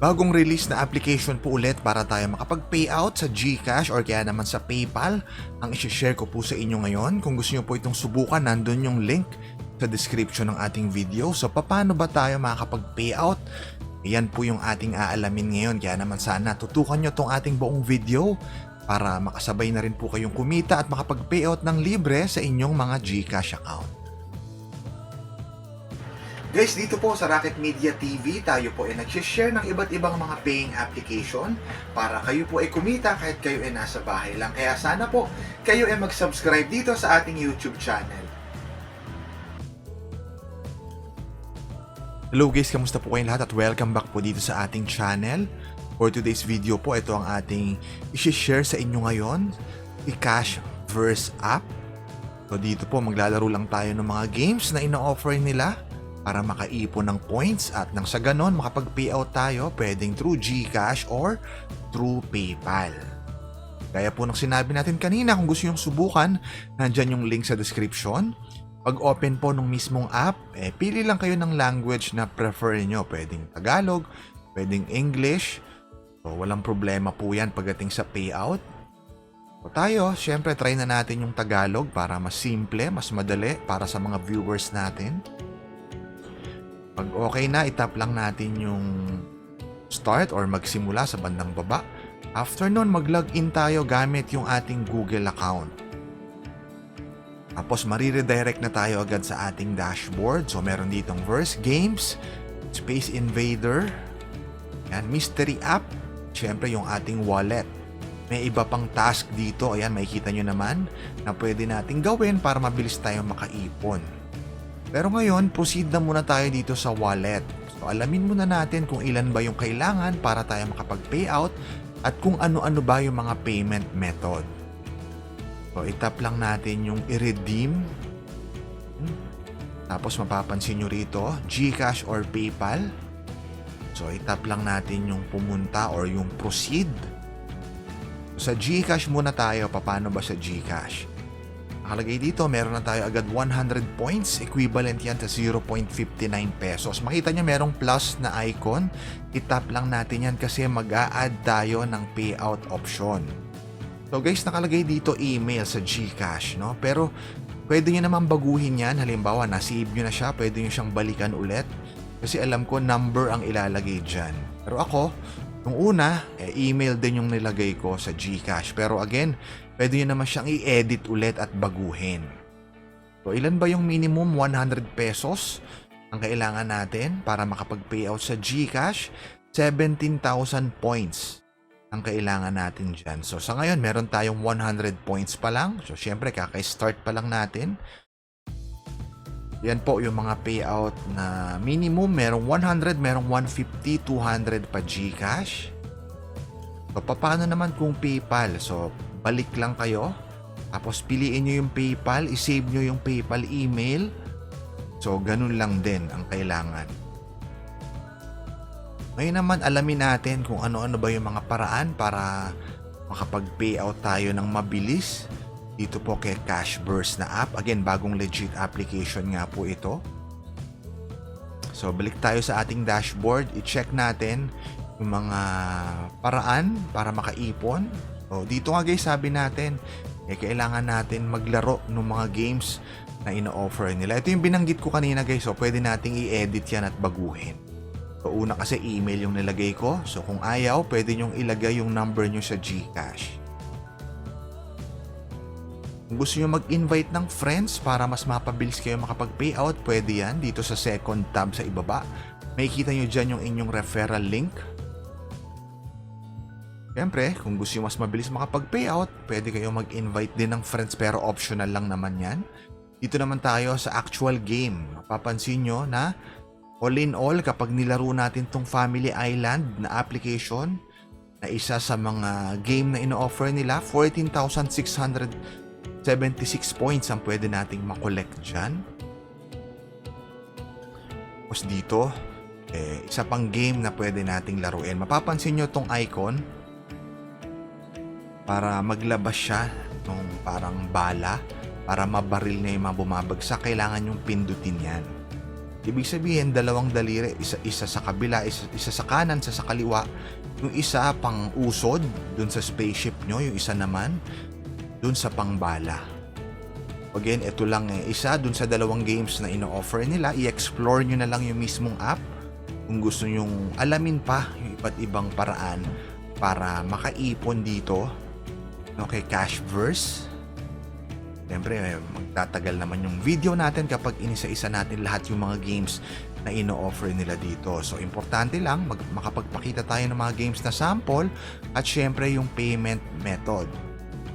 Bagong release na application po ulit para tayo makapag-payout sa GCash or kaya naman sa PayPal. Ang isi-share ko po sa inyo ngayon. Kung gusto nyo po itong subukan, nandun yung link sa description ng ating video. So, paano ba tayo makakapag-payout? Yan po yung ating aalamin ngayon. Kaya naman sana tutukan nyo tong ating buong video para makasabay na rin po kayong kumita at makapag-payout ng libre sa inyong mga GCash account. Guys, dito po sa Rocket Media TV, tayo po ay nag-share ng iba't ibang mga paying application para kayo po ay kumita kahit kayo ay nasa bahay lang. Kaya sana po kayo ay mag-subscribe dito sa ating YouTube channel. Hello guys, kamusta po kayong lahat at welcome back po dito sa ating channel. For today's video po, ito ang ating i-share sa inyo ngayon, Cashverse app. So dito po maglalaro lang tayo ng mga games na ino-offer nila para makaipon ng points at nang sa ganon makapag-payout tayo pwedeng through GCash or through PayPal. Gaya po ng sinabi natin kanina, kung gusto nyong subukan, nandyan yung link sa description. Pag open po ng mismong app, pili lang kayo ng language na prefer nyo. Pwedeng Tagalog, pwedeng English. So, walang problema po yan pagdating sa payout. So tayo, syempre try na natin yung Tagalog para mas simple, mas madali para sa mga viewers natin. Pag okay na, itap lang natin yung start or magsimula sa bandang baba. After nun, mag-login tayo gamit yung ating Google account. Tapos mariredirect na tayo agad sa ating dashboard. So meron ditong Verse Games, Space Invader, yan, Mystery App, syempre yung ating wallet. May iba pang task dito, ayan, makikita nyo naman na pwede nating gawin para mabilis tayo makaipon. Pero ngayon, proceed na muna tayo dito sa wallet. So, alamin muna natin kung ilan ba yung kailangan para tayo makapag-payout at kung ano-ano ba yung mga payment method. So, itap lang natin yung i-redeem. Tapos, mapapansin nyo rito, GCash or PayPal. So, itap lang natin yung pumunta or yung proceed. So, sa GCash muna tayo. Paano ba sa GCash? Nakalagay dito, meron na tayo agad 100 points. Equivalent yan sa 0.59 pesos. Makita nyo merong plus na icon. Itap lang natin yan kasi mag-a-add tayo ng payout option. So guys, nakalagay dito email sa GCash, no? Pero pwede nyo naman baguhin yan. Halimbawa, na-save nyo na siya. Pwede nyo siyang balikan ulit. Kasi alam ko, number ang ilalagay dyan. Pero ako, nung una, email din yung nilagay ko sa GCash. Pero again, pwede nyo naman siyang i-edit ulit at baguhin. So, ilan ba yung minimum? 100 pesos ang kailangan natin para makapag-payout sa GCash. 17,000 points ang kailangan natin dyan. So, sa ngayon, meron tayong 100 points pa lang. So, syempre, kaka-start pa lang natin. Yan po yung mga payout na minimum. Merong 100, merong 150, 200 pa GCash. So, paano naman kung PayPal? So, balik lang kayo. Tapos, piliin nyo yung PayPal. I-save nyo yung PayPal email. So, ganun lang din ang kailangan. Ngayon naman, alamin natin kung ano-ano ba yung mga paraan para makapag-payout tayo ng mabilis. Dito po kay Cashverse na app. Again, bagong legit application nga po ito. So, balik tayo sa ating dashboard. I-check natin yung mga paraan para makaipon. So, dito nga guys, sabi natin, kailangan natin maglaro ng mga games na ino-offer nila. Ito yung binanggit ko kanina guys. So, pwede nating i-edit yan at baguhin. So, una kasi email yung nilagay ko. So, kung ayaw, pwede nyong ilagay yung number nyo sa GCash. Kung gusto nyo mag-invite ng friends para mas mapabilis kayo makapag-payout, pwede yan dito sa second tab sa ibaba. Makikita nyo dyan yung inyong referral link. Siyempre, kung gusto nyo mas mabilis makapag-payout, pwede kayo mag-invite din ng friends pero optional lang naman yan. Dito naman tayo sa actual game. Mapapansin nyo na all in all, kapag nilaro natin tong Family Island na application, na isa sa mga game na ino-offer nila, 14,676 points ang pwede nating makolekt dyan. Tapos dito, isa pang game na pwede nating laruin. Mapapansin nyo tong icon, para maglabas siya ng parang bala, para mabaril na yung mga bumabagsak, kailangan yung pindutin yan. Ibig sabihin, dalawang daliri, isa sa kabila, isa sa kanan, isa sa kaliwa. Yung isa pang usod, dun sa spaceship nyo. Yung isa naman, dun sa pangbala. Again, ito lang isa dun sa dalawang games na ino-offer nila. I-explore nyo na lang yung mismong app. Kung gusto nyong alamin pa yung iba't ibang paraan para makaipon dito. Okay, Cashverse. Siyempre, magtatagal naman yung video natin kapag inisa-isa natin lahat yung mga games na ino-offer nila dito. So, importante lang, makapagpakita tayo ng mga games na sample at siyempre yung payment method.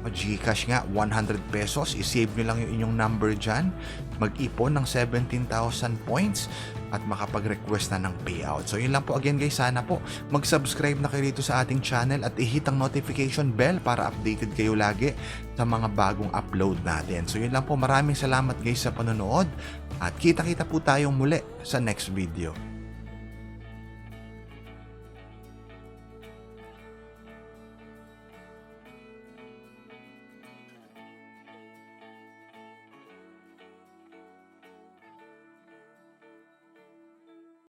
GCash nga, 100 pesos. I-save nyo lang yung inyong number dyan. Mag-ipon ng 17,000 points at makapag-request na ng payout. So, yun lang po again guys. Sana po mag-subscribe na kayo dito sa ating channel at i-hit ang notification bell para updated kayo lagi sa mga bagong upload natin. So, yun lang po. Maraming salamat guys sa panonood at kita-kita po tayong muli sa next video.